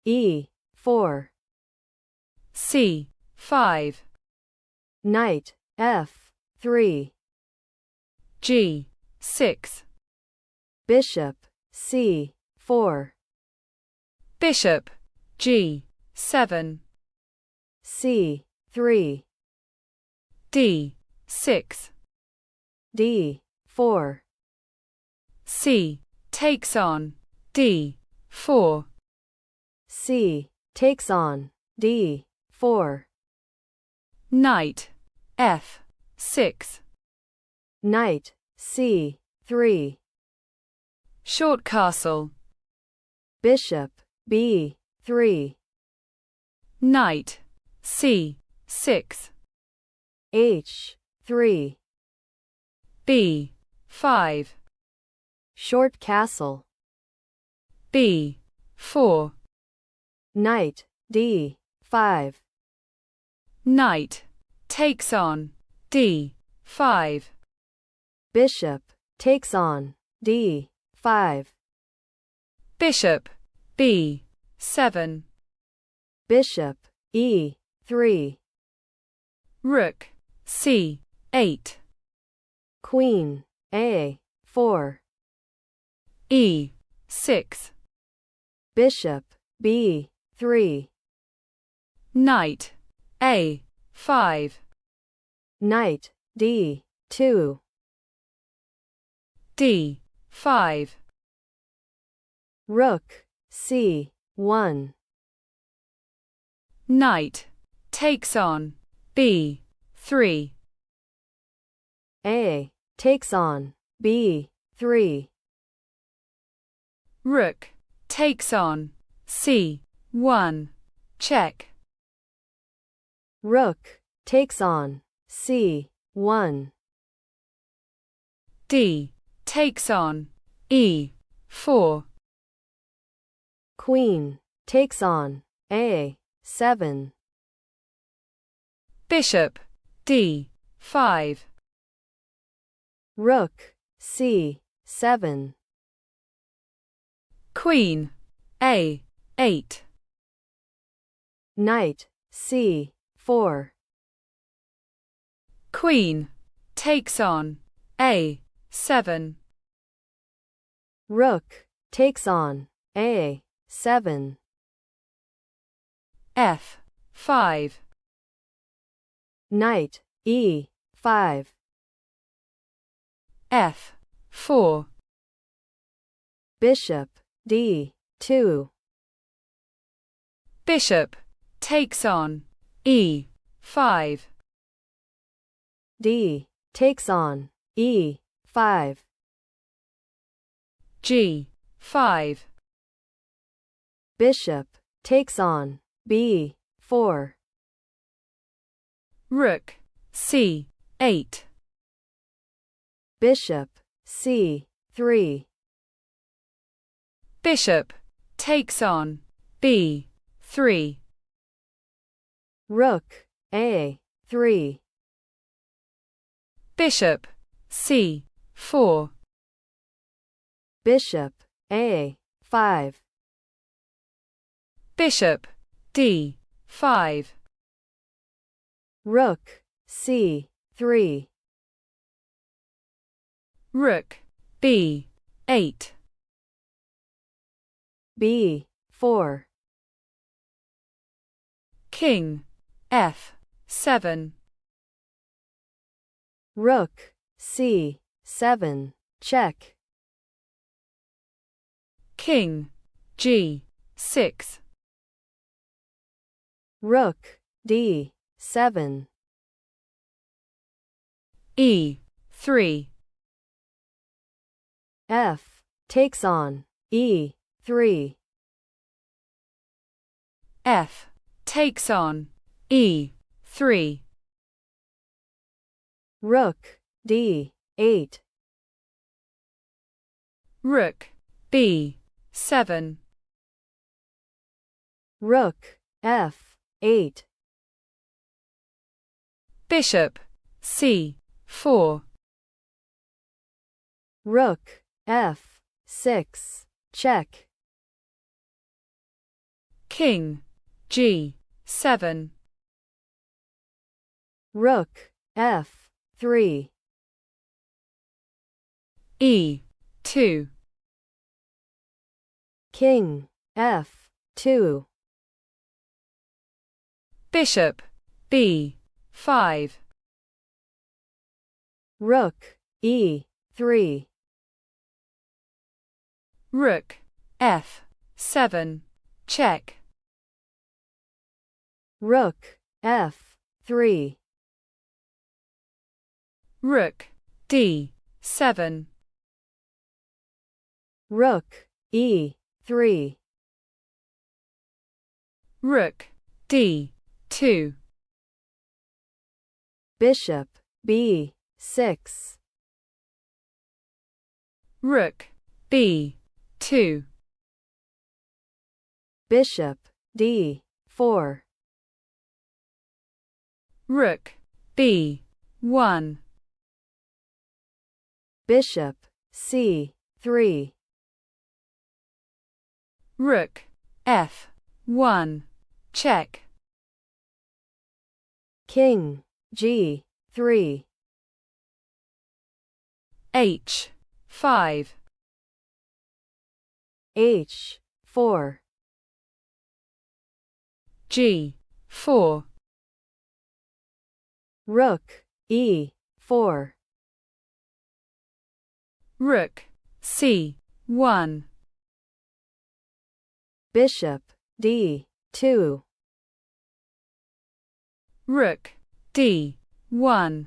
E4. C5. Knight F3. G6. Bishop C4. Bishop G7. C3. D6. D4. C takes on D4. C takes on D4. Knight F6. Knight C3. Short castle. Bishop B3. Knight C6. H3. B5. Short castle. B4. Knight D5. Knight takes on D5. Bishop takes on D5. Bishop B7. Bishop E3. Rook C8. Queen A4. E6. Bishop B3. Knight A5. Knight D2. D5. Rook C1. Knight takes on B3. A takes on B3. Rook takes on C1. Check. Rook takes on C1. D takes on E4. Queen takes on A7. Bishop D5. Rook C7. Queen A8. Knight C4. Queen takes on A7. Rook takes on A7. F5. Knight E5. F4. Bishop D2. Bishop takes on E5. D takes on E5. G5. Bishop takes on B4. Rook C8. Bishop C3. Bishop takes on B3. Rook A3. Bishop C4. Bishop A5. Bishop D5. Rook C3. Rook B8. B4. King F7. Rook C7. Check. King G6. Rook D7. E3. F takes on E3. F takes on E3. Rook D8. Rook B7. Rook F8. Bishop C4. Rook F6. Check. King G7. Rook F3. E2. King F2. Bishop B5. Rook E3. Rook F7. Check. Rook F3. Rook D7. Rook E3. Rook D2. Bishop B6. Rook B2. Bishop D4. Rook B1. Bishop C3. Rook F1. Check. King G3. H5. H4. G4. Rook E4. Rook C1. Bishop D2. Rook D1.